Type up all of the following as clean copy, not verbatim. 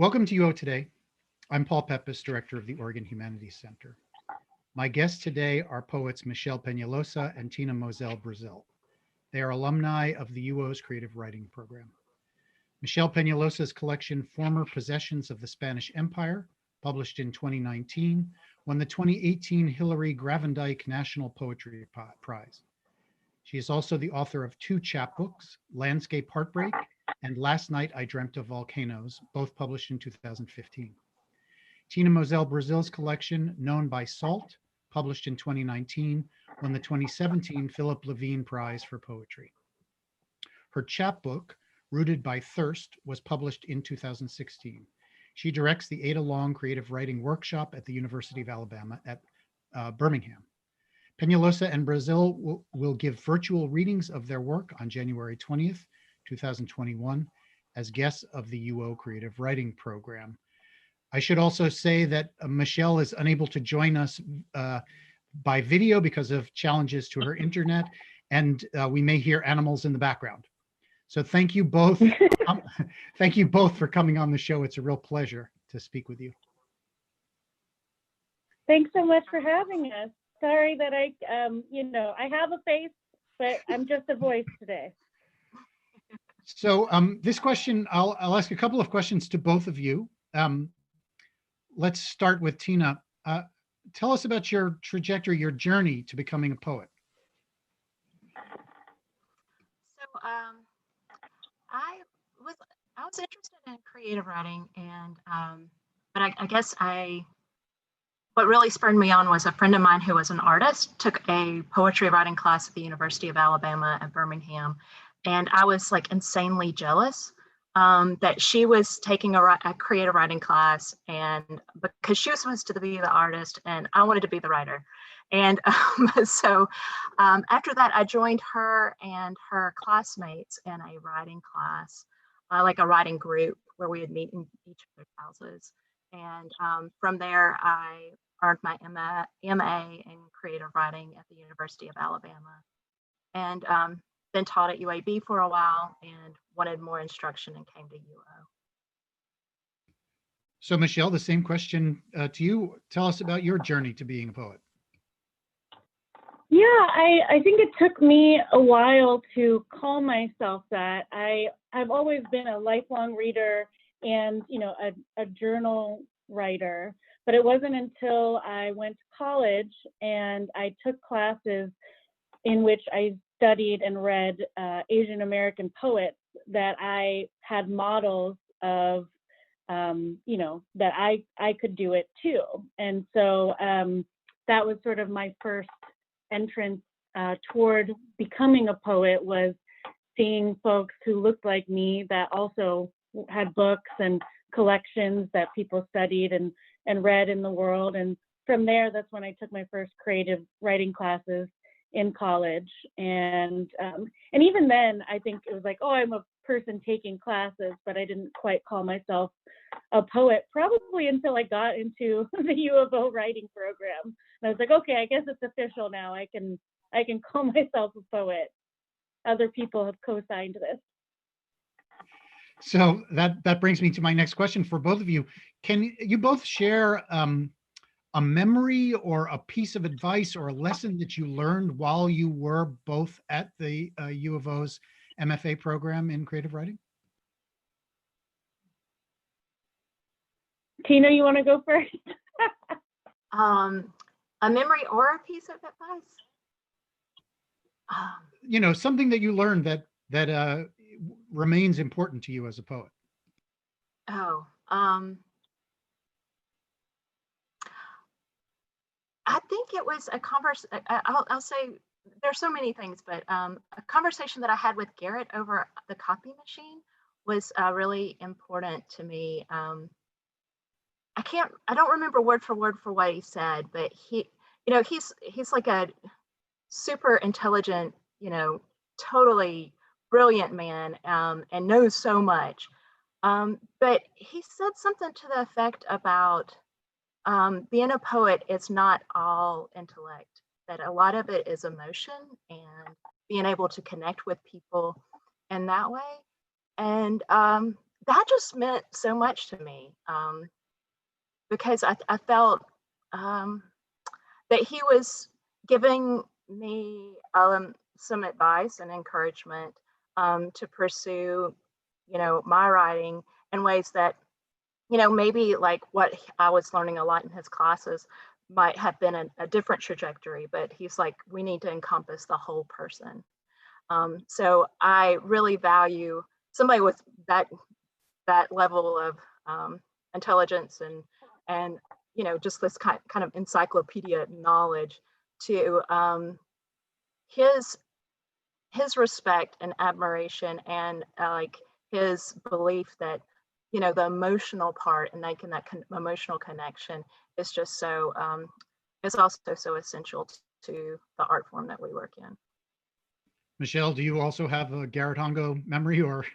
Welcome to UO Today. I'm Paul Peppis, Director of the Oregon Humanities Center. My guests today are poets Michelle Peñaloza and Mozelle Braziel. They are alumni of the UO's creative writing program. Michelle Peñaloza's collection, Former Possessions of the Spanish Empire, published in 2019, won the 2018 Hilary Gravendyk National Poetry Prize. She is also the author of two chapbooks, Landscape Heartbreak and Last Night I Dreamt of Volcanoes, both published in 2015. Mozelle Braziel's collection, Known by Salt, published in 2019, won the 2017 Philip Levine Prize for Poetry. Her chapbook, Rooted by Thirst, was published in 2016. She directs the Ada Long Creative Writing Workshop at the University of Alabama at Birmingham. Peñaloza and Braziel will give virtual readings of their work on January 20th, 2021, as guests of the UO Creative Writing Program. I should also say that Michelle is unable to join us by video because of challenges to her internet, and we may hear animals in the background. So thank you both. Thank you both for coming on the show. It's a real pleasure to speak with you. Thanks so much for having us. Sorry that I have a face, but I'm just a voice today. So this question, I'll ask a couple of questions to both of you. Let's start with Tina. Tell us about your trajectory, your journey to becoming a poet. So I was interested in creative writing, and but I guess what really spurred me on was a friend of mine who was an artist took a poetry writing class at the University of Alabama at Birmingham, and I was like insanely jealous that she was taking a creative writing class, and because she was supposed to be the artist and I wanted to be the writer. And so after that, I joined her and her classmates in a writing class, like a writing group where we would meet in each other's houses. And from there, I earned my MA in creative writing at the University of Alabama, and been taught at UAB for a while and wanted more instruction and came to UO. So Michelle, the same question to you. Tell us about your journey to being a poet. Yeah, I think it took me a while to call myself that. I've always been a lifelong reader and a journal writer, but it wasn't until I went to college and I took classes in which I studied and read Asian American poets that I had models of, that I could do it too. And so that was sort of my first entrance toward becoming a poet, was seeing folks who looked like me that also had books and collections that people studied and read in the world. And from there, that's when I took my first creative writing classes in college. And even then, I think it was like, oh, I'm a person taking classes, but I didn't quite call myself a poet probably until I got into the U of O writing program. And I was like, okay, I guess it's official now. I can call myself a poet. Other people have co-signed this. So that brings me to my next question for both of you. Can you both share a memory or a piece of advice or a lesson that you learned while you were both at the U of O's MFA program in creative writing? Tina, you want to go first? A memory or a piece of advice? Something that you learned that remains important to you as a poet. I think it was a conversation. I'll say there's so many things, but a conversation that I had with Garrett over the copy machine was really important to me. I don't remember word for what he said, but he's like a super intelligent, totally brilliant man, and knows so much. But he said something to the effect about being a poet, it's not all intellect, that a lot of it is emotion and being able to connect with people in that way. And that just meant so much to me, because I felt that he was giving me some advice and encouragement to pursue, my writing in ways that, maybe like what I was learning a lot in his classes might have been a different trajectory, but he's like, we need to encompass the whole person. So I really value somebody with that level of intelligence and just this kind of encyclopedia knowledge to his respect and admiration and like his belief that the emotional part and making that emotional connection is just so is also so essential to the art form that we work in. Michelle, do you also have a Garrett Hongo memory or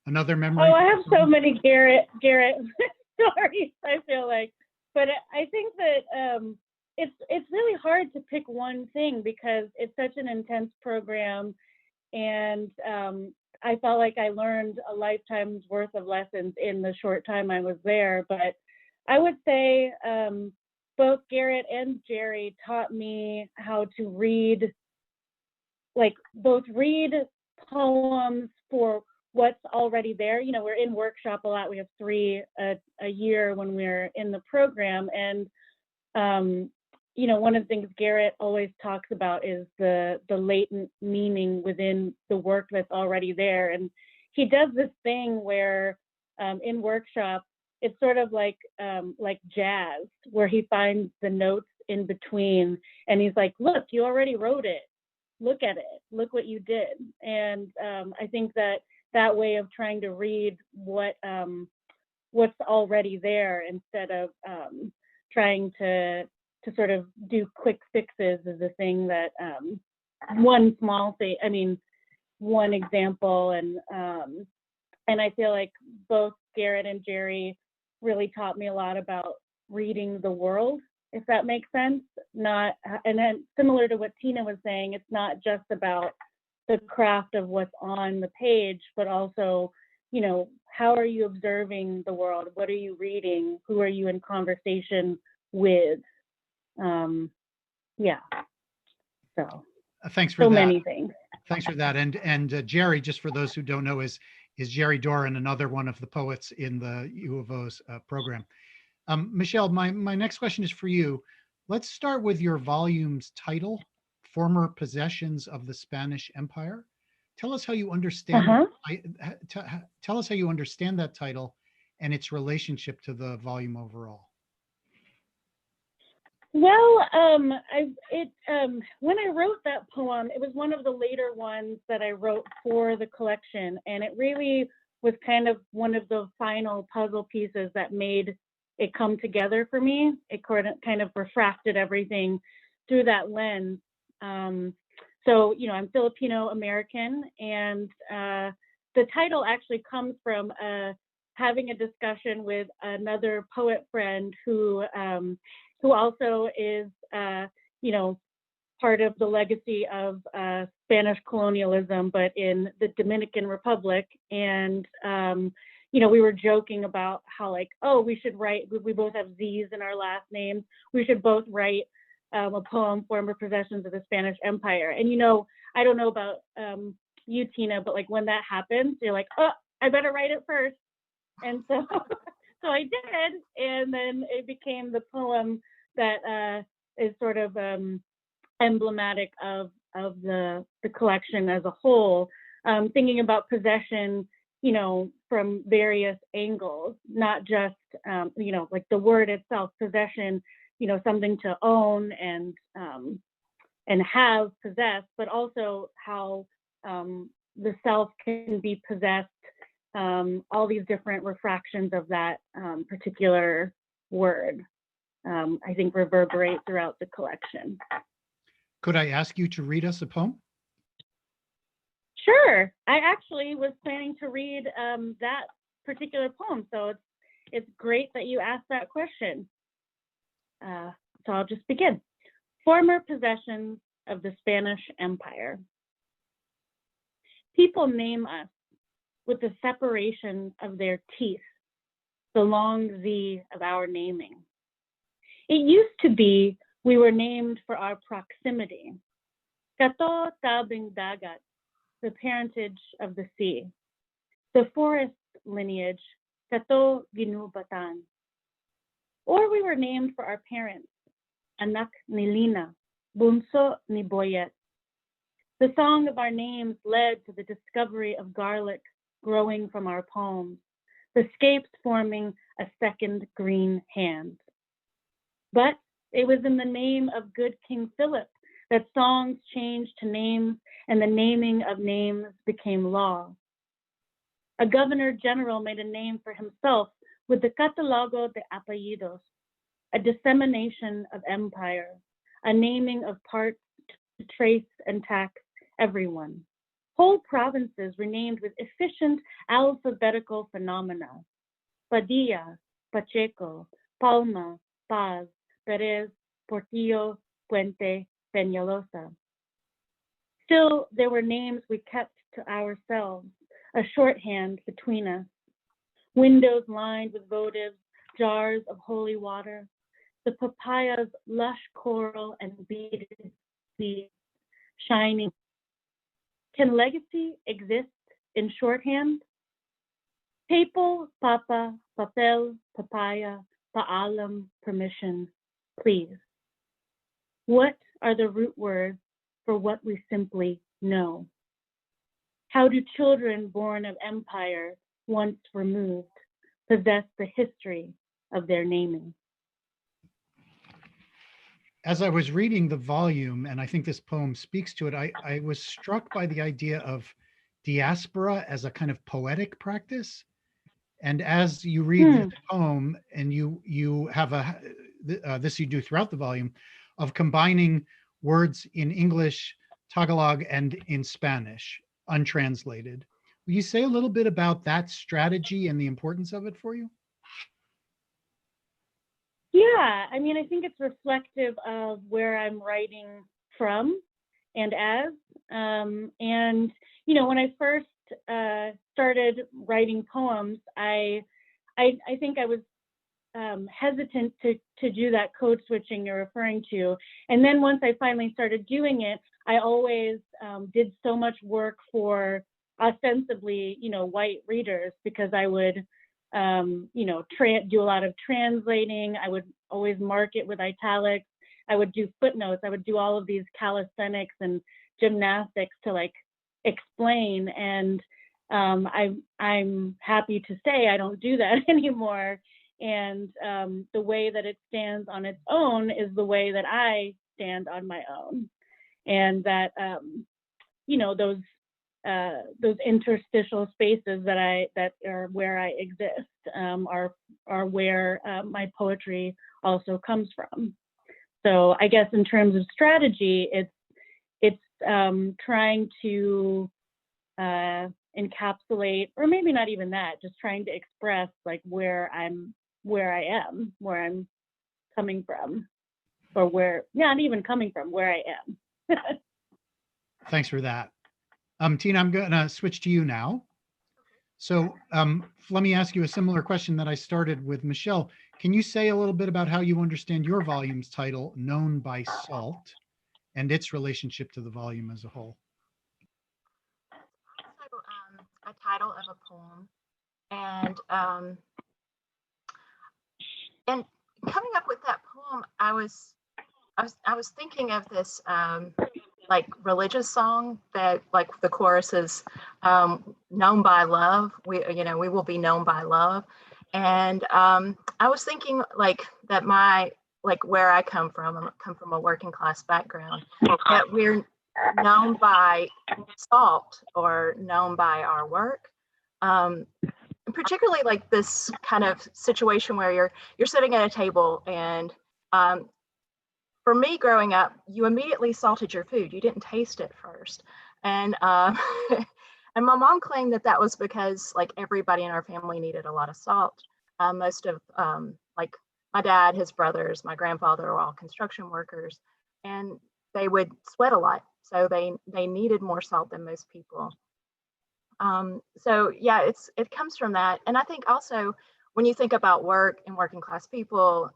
another memory? Oh, I have so many Garrett stories, I feel like. But I think that it's really hard to pick one thing because it's such an intense program, and I felt like I learned a lifetime's worth of lessons in the short time I was there. But I would say both Garrett and Jerry taught me how to read, like both read poems for what's already there. We're in workshop a lot. We have 3 a year when we're in the program. And, one of the things Garrett always talks about is the latent meaning within the work that's already there. And he does this thing where in workshop, it's sort of like jazz, where he finds the notes in between. And he's like, look, you already wrote it. Look at it. Look what you did. And I think that way of trying to read what's already there instead of trying to sort of do quick fixes is the thing that one example. And I feel like both Garrett and Jerry really taught me a lot about reading the world, if that makes sense. And then similar to what Tina was saying, it's not just about the craft of what's on the page, but also, how are you observing the world? What are you reading? Who are you in conversation with? So thanks for so that. many things. Thanks for that. And Jerry, just for those who don't know, is Jerry Doran, another one of the poets in the U of O's program. Michelle, my next question is for you. Let's start with your volume's title, Former Possessions of the Spanish Empire. Tell us how you understand. Tell us how you understand that title and its relationship to the volume overall. Well, when I wrote that poem, it was one of the later ones that I wrote for the collection, and it really was kind of one of the final puzzle pieces that made it come together for me. It kind of refracted everything through that lens. So, I'm Filipino American, and the title actually comes from having a discussion with another poet friend who also is, part of the legacy of Spanish colonialism, but in the Dominican Republic. And, we were joking about how we should write, we both have Z's in our last names. We should both write a poem, Former Possessions of the Spanish Empire. And, I don't know about you, Tina, but when that happens, you're like, oh, I better write it first. And so, so I did. And then it became the poem that is sort of emblematic of the collection as a whole, thinking about possession, from various angles, not just, the word itself, possession, something to own and have, possessed, but also how the self can be possessed, all these different refractions of that particular word, I think reverberate throughout the collection. Could I ask you to read us a poem? Sure. I actually was planning to read that particular poem, so it's great that you asked that question. So I'll just begin. Former Possessions of the Spanish Empire. People name us with the separation of their teeth, the long Z of our naming. It used to be we were named for our proximity. Kato tabing dagat, the parentage of the sea. The forest lineage, Kato ginubatan. Or we were named for our parents, anak ni Lina, bunso ni Boyet. The song of our names led to the discovery of garlic growing from our palms, the scapes forming a second green hand. But it was in the name of good King Philip that songs changed to names and the naming of names became law. A governor general made a name for himself with the Catalogo de Apellidos, a dissemination of empire, a naming of parts to trace and tax everyone. Whole provinces were named with efficient alphabetical phenomena. Padilla, Pacheco, Palma, Paz, Perez, Portillo, Puente, Peñaloza. Still, there were names we kept to ourselves, a shorthand between us. Windows lined with votives, jars of holy water, the papaya's lush coral and beaded seeds shining. Can legacy exist in shorthand? Papal, papa, papel, papaya, paalam, permission, please. What are the root words for what we simply know? How do children born of empire, once removed, possess the history of their naming? As I was reading the volume, and I think this poem speaks to it, I was struck by the idea of diaspora as a kind of poetic practice. And as you read the poem, and you have this you do throughout the volume, of combining words in English, Tagalog, and in Spanish, untranslated. Will you say a little bit about that strategy and the importance of it for you? Yeah, I mean, I think it's reflective of where I'm writing from and as. And, you know, when I first started writing poems, I think I was hesitant to do that code switching you're referring to. And then once I finally started doing it, I always did so much work for ostensibly, you know, white readers, because I would, you know, do a lot of translating. I would always mark it with italics. I would do footnotes. I would do all of these calisthenics and gymnastics to like explain. And I'm happy to say I don't do that anymore. And the way that it stands on its own is the way that I stand on my own. And that, you know, those interstitial spaces that are where I exist are where my poetry also comes from. So I guess in terms of strategy, it's trying to encapsulate, or maybe not even that, just trying to express like where I'm coming from, or where, not even coming from, where I am. Thanks for that. Tina, I'm going to switch to you now. So let me ask you a similar question that I started with Michelle. Can you say a little bit about how you understand your volume's title, Known by Salt, and its relationship to the volume as a whole? Also, a title of a poem, and coming up with that poem, I was thinking of this like religious song that like the chorus is known by love. We will be known by love. And I was thinking like that where I come from a working class background, that we're known by salt or known by our work. Particularly like this kind of situation where you're sitting at a table, and for me growing up, you immediately salted your food. You didn't taste it first. And and my mom claimed that was because like everybody in our family needed a lot of salt. Most of like my dad, his brothers, my grandfather were all construction workers, and they would sweat a lot. So they needed more salt than most people. So yeah, it comes from that. And I think also when you think about work and working class people,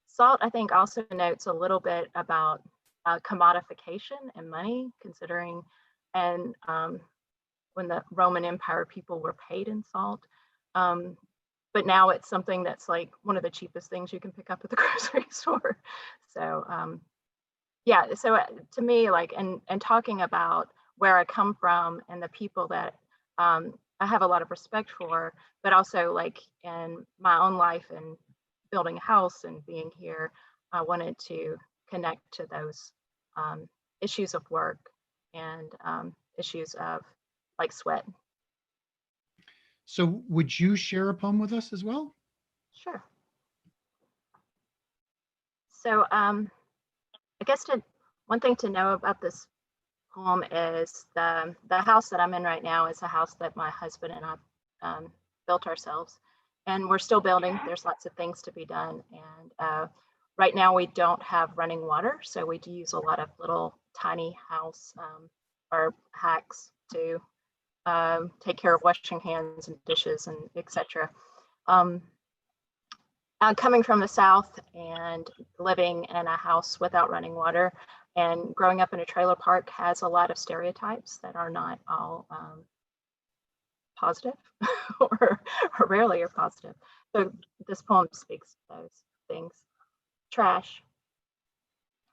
SALT, I think, also notes a little bit about commodification and money, considering, and when the Roman Empire, people were paid in salt. But now it's something that's like one of the cheapest things you can pick up at the grocery store. So yeah, so to me, like, and talking about where I come from and the people that I have a lot of respect for, but also like in my own life and building a house and being here, I wanted to connect to those issues of work and issues of like sweat. So would you share a poem with us as well? Sure. So I guess one thing to know about this poem is the house that I'm in right now is a house that my husband and I built ourselves, and we're still building. There's lots of things to be done, and right now we don't have running water, so we do use a lot of little tiny house or hacks to take care of washing hands and dishes and etc. Coming from the South and living in a house without running water and growing up in a trailer park has a lot of stereotypes that are not all positive or rarely are positive. So this poem speaks to those things. Trash.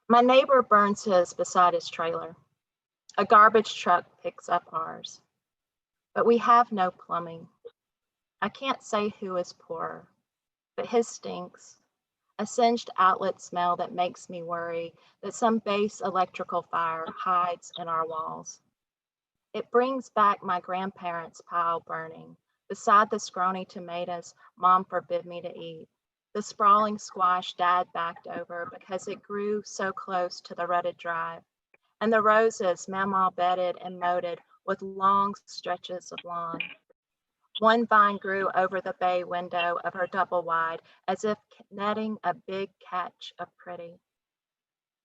My neighbor burns his beside his trailer. A garbage truck picks up ours. But we have no plumbing. I can't say who is poorer, but his stinks. A singed outlet smell that makes me worry that some base electrical fire hides in our walls. It brings back my grandparents' pile burning, beside the scrawny tomatoes Mom forbid me to eat, the sprawling squash Dad backed over because it grew so close to the rutted drive, and the roses Mama bedded and moated with long stretches of lawn. One vine grew over the bay window of her double wide, as if netting a big catch of pretty.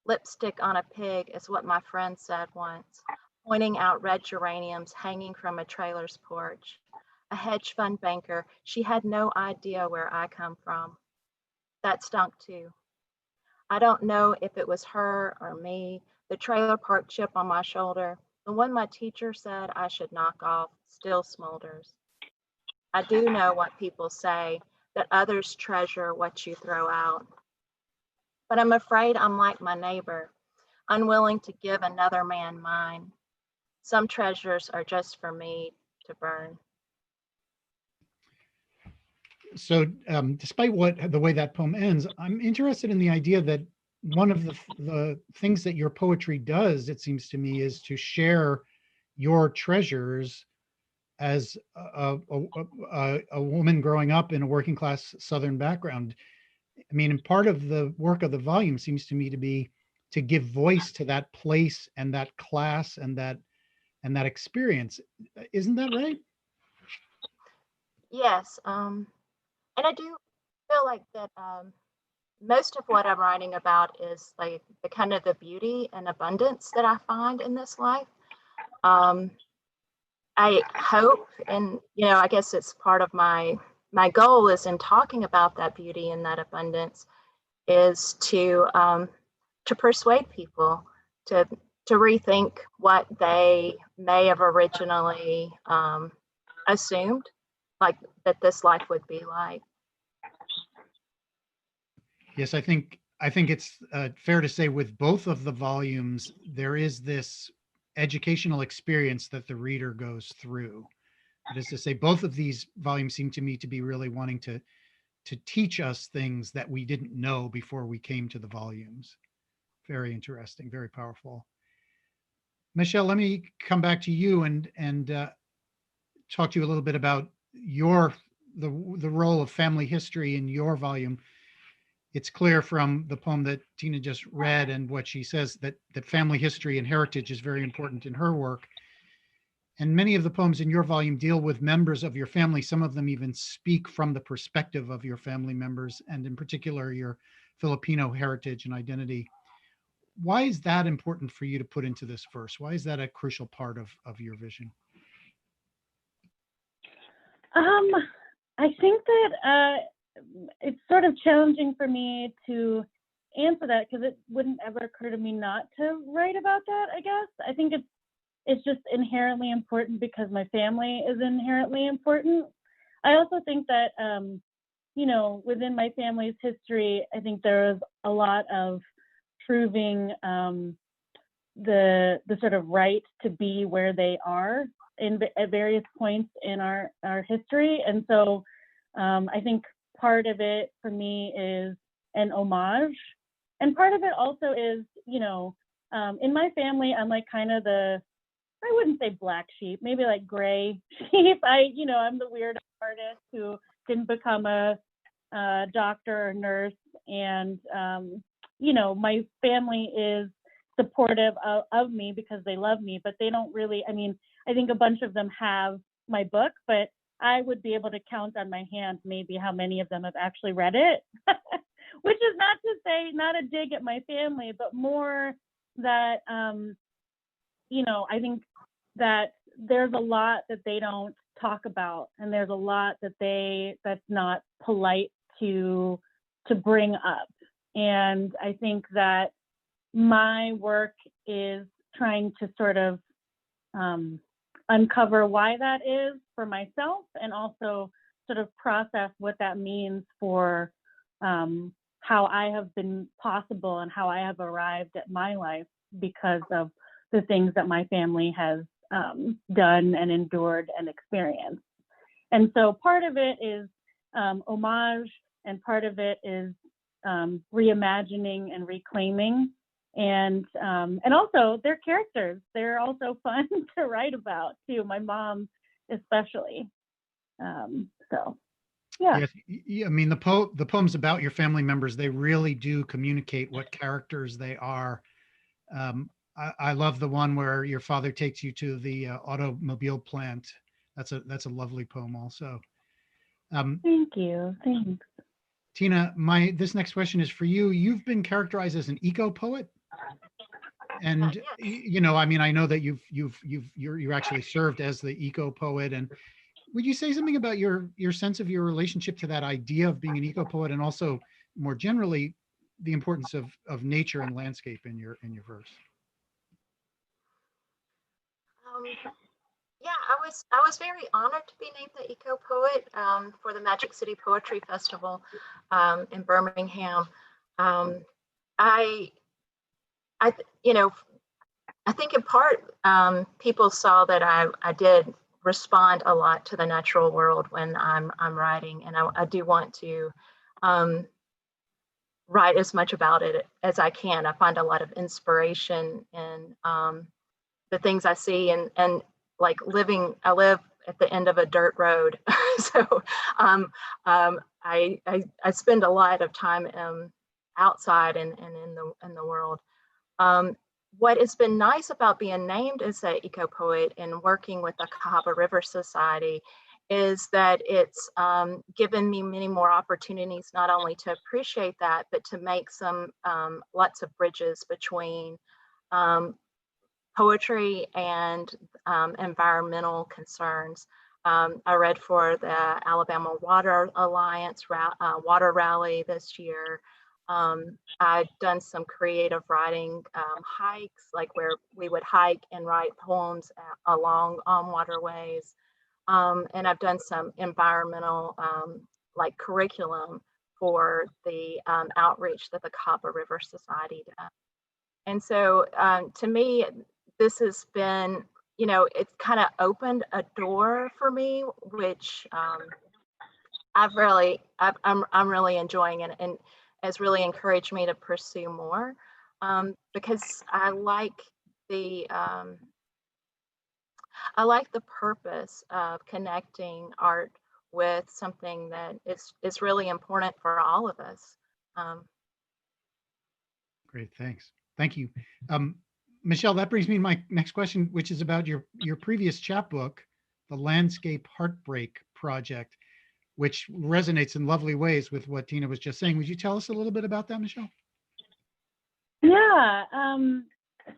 Lipstick on a pig is what my friend said once, pointing out red geraniums hanging from a trailer's porch. A hedge fund banker, she had no idea where I come from. That stunk too. I don't know if it was her or me, the trailer park chip on my shoulder, the one my teacher said I should knock off, still smolders. I do know what people say, that others treasure what you throw out. But I'm afraid I'm like my neighbor, unwilling to give another man mine. Some treasures are just for me to burn. So despite the way that poem ends, I'm interested in the idea that one of the things that your poetry does, it seems to me, is to share your treasures as a woman growing up in a working class Southern background. I mean, and part of the work of the volume seems to me to be to give voice to that place and that class and that experience. Isn't that right? Yes, and I do feel like that most of what I'm writing about is like the kind of the beauty and abundance that I find in this life. I hope, and I guess it's part of my goal is in talking about that beauty and that abundance is to persuade people to rethink what they may have originally assumed, like that this life would be like. Yes, I think it's fair to say with both of the volumes, there is this educational experience that the reader goes through. That is to say, both of these volumes seem to me to be really wanting to teach us things that we didn't know before we came to the volumes. Very interesting, very powerful. Michelle, let me come back to you and talk to you a little bit about the role of family history in your volume. It's clear from the poem that Tina just read and what she says that family history and heritage is very important in her work. And many of the poems in your volume deal with members of your family. Some of them even speak from the perspective of your family members, and in particular, your Filipino heritage and identity. Why is that important for you to put into this verse? Why is that a crucial part of your vision? I think that it's sort of challenging for me to answer that because it wouldn't ever occur to me not to write about that, I guess. I think it's just inherently important because my family is inherently important. I also think that, you know, within my family's history, I think there is a lot of proving the sort of right to be where they are at various points in our history. And so I think part of it for me is an homage. And part of it also is, you know, in my family, I'm like kind of I wouldn't say black sheep, maybe like gray sheep. I'm the weird artist who didn't become a doctor or nurse. And, you know, my family is supportive of me because they love me, but they don't really, I mean, I think a bunch of them have my book, but I would be able to count on my hand maybe how many of them have actually read it, which is not to say, not a dig at my family, but more that, you know, I think that there's a lot that they don't talk about, and there's a lot that's not polite to bring up. And I think that my work is trying to sort of uncover why that is for myself, and also sort of process what that means for how I have been possible and how I have arrived at my life because of the things that my family has done and endured and experienced. And so part of it is homage, and part of it is reimagining and reclaiming. And also their characters, they're also fun to write about too, my mom especially. So yeah. Yes, I mean, the poems about your family members, they really do communicate what characters they are. I love the one where your father takes you to the automobile plant. That's a lovely poem also. Thank you. Thanks. Tina, this next question is for you. You've been characterized as an eco poet, and Yes. you know, I mean, I know that you're actually served as the eco poet. And would you say something about your sense of your relationship to that idea of being an eco poet, and also more generally the importance of nature and landscape in your verse? Yeah, I was very honored to be named the Eco Poet for the Magic City Poetry Festival in Birmingham. I you know, I think in part people saw that I did respond a lot to the natural world when I'm writing, and I do want to write as much about it as I can. I find a lot of inspiration in the things I see, and like I live at the end of a dirt road. So I spend a lot of time outside and in the world. What has been nice about being named as an eco poet and working with the Cahaba River Society is that it's given me many more opportunities, not only to appreciate that, but to make some lots of bridges between poetry and environmental concerns. I read for the Alabama Water Alliance water rally this year. I've done some creative writing hikes, like where we would hike and write poems along waterways. And I've done some environmental like curriculum for the outreach that the Cahaba River Society does. And so to me, this has been, you know, it's kind of opened a door for me, which I'm really enjoying, and has really encouraged me to pursue more because I like the purpose of connecting art with something that is really important for all of us. Great, thanks. Thank you. Michelle, that brings me to my next question, which is about your previous chapbook, The Landscape Heartbreak Project, which resonates in lovely ways with what Tina was just saying. Would you tell us a little bit about that, Michelle? Yeah.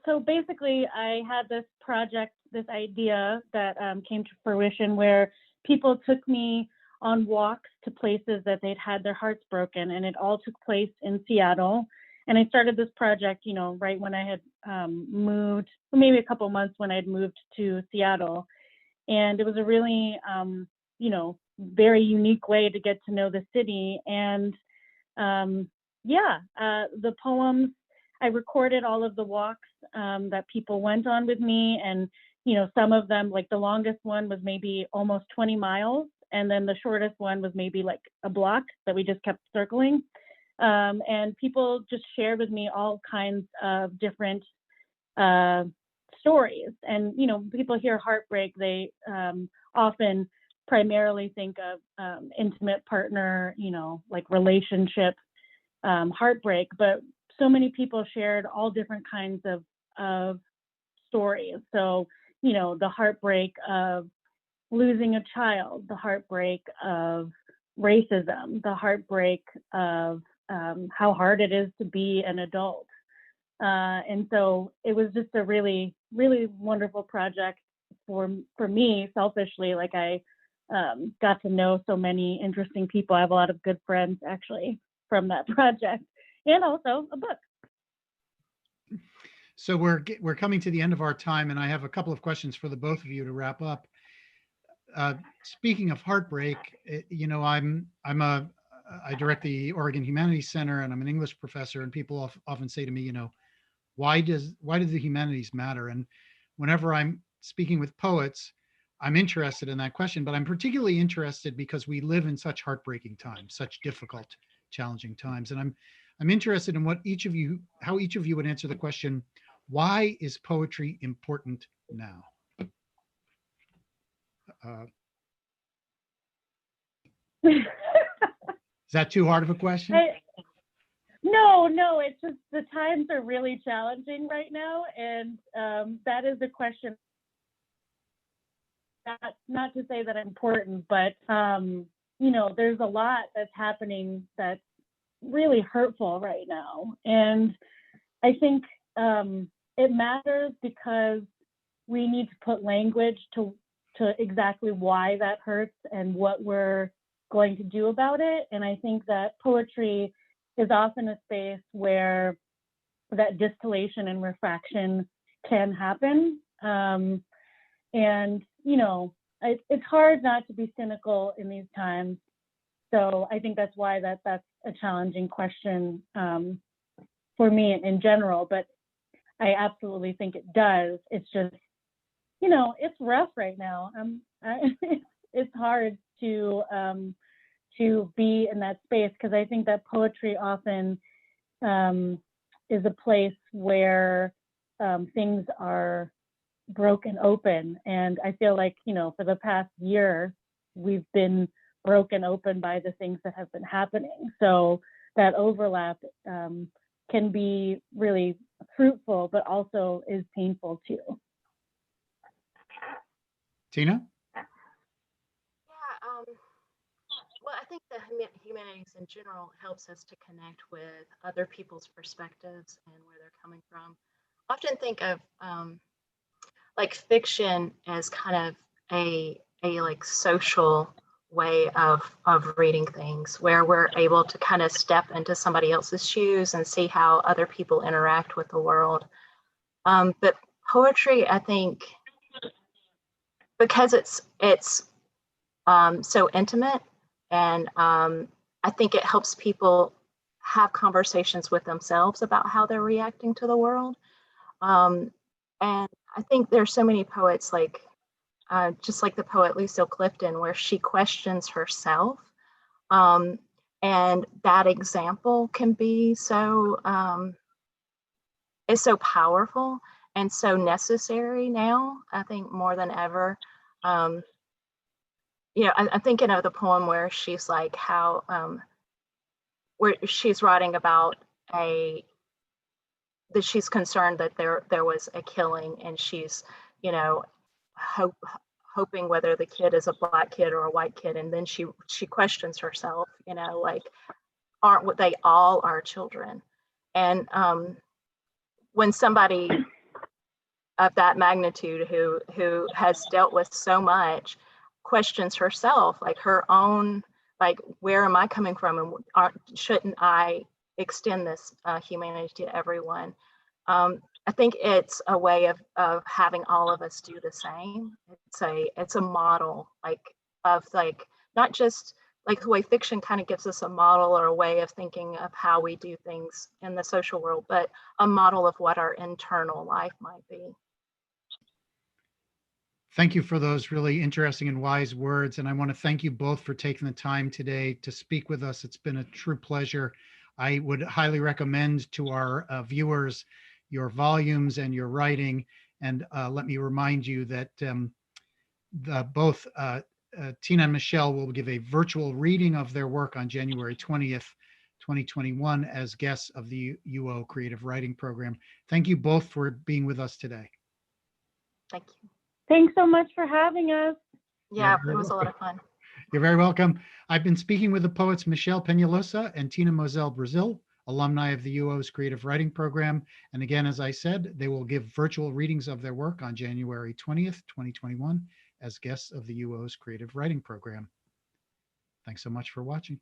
So basically, I had this project, this idea that came to fruition where people took me on walks to places that they'd had their hearts broken, and it all took place in Seattle. And I started this project, you know, right when I had moved, maybe a couple months when I'd moved to Seattle. And it was a really, you know, very unique way to get to know the city. And the poems, I recorded all of the walks that people went on with me. And, you know, some of them, like the longest one was maybe almost 20 miles. And then the shortest one was maybe like a block that we just kept circling. And people just shared with me all kinds of different stories. And, you know, people hear heartbreak, they often primarily think of intimate partner, you know, like relationship heartbreak. But so many people shared all different kinds of stories. So, you know, the heartbreak of losing a child, the heartbreak of racism, the heartbreak of how hard it is to be an adult. And so it was just a really, really wonderful project for me, selfishly. Like I got to know so many interesting people. I have a lot of good friends actually from that project, and also a book. So we're coming to the end of our time, and I have a couple of questions for the both of you to wrap up. Speaking of heartbreak, you know, I direct the Oregon Humanities Center, and I'm an English professor. And people often say to me, you know, why do the humanities matter? And whenever I'm speaking with poets, I'm interested in that question. But I'm particularly interested because we live in such heartbreaking times, such difficult, challenging times. And I'm interested in how each of you would answer the question: why is poetry important now? Is that too hard of a question? No, it's just the times are really challenging right now. And that is a question. Not to say that it's important, but, you know, there's a lot that's happening that's really hurtful right now. And I think it matters because we need to put language to exactly why that hurts and what we're going to do about it. And I think that poetry is often a space where that distillation and refraction can happen. And, you know, it's hard not to be cynical in these times. So I think that's why that's a challenging question for me in general, but I absolutely think it does. It's just, you know, it's rough right now. It's hard to be in that space, because I think that poetry often is a place where things are broken open. And I feel like, you know, for the past year, we've been broken open by the things that have been happening. So that overlap can be really fruitful, but also is painful too. Tina? Well, I think the humanities in general helps us to connect with other people's perspectives and where they're coming from. I often think of like fiction as kind of a like social way of reading things, where we're able to kind of step into somebody else's shoes and see how other people interact with the world. But poetry, I think, because it's so intimate, and I think it helps people have conversations with themselves about how they're reacting to the world. And I think there's so many poets, like just like the poet Lucille Clifton, where she questions herself. And that example can be so, is so powerful and so necessary now, I think more than ever. You know, I'm thinking of the poem where she's like how, where she's writing about that she's concerned that there was a killing, and she's, you know, hoping whether the kid is a Black kid or a white kid. And then she questions herself, you know, like, aren't they all our children? And when somebody of that magnitude who has dealt with so much questions herself, like her own, like, where am I coming from, and shouldn't I extend this humanity to everyone? I think it's a way of having all of us do the same. It's a model, like, of, like, not just like the way fiction kind of gives us a model or a way of thinking of how we do things in the social world, but a model of what our internal life might be. Thank you for those really interesting and wise words. And I want to thank you both for taking the time today to speak with us. It's been a true pleasure. I would highly recommend to our viewers your volumes and your writing. And let me remind you that both Tina and Michelle will give a virtual reading of their work on January 20th, 2021 as guests of the UO Creative Writing Program. Thank you both for being with us today. Thank you. Thanks so much for having us. Yeah, it was a lot of fun. You're very welcome. I've been speaking with the poets Mozelle Peñalosa and Tina Mozelle Braziel, alumni of the UO's Creative Writing Program. And again, as I said, they will give virtual readings of their work on January 20th, 2021 as guests of the UO's Creative Writing Program. Thanks so much for watching.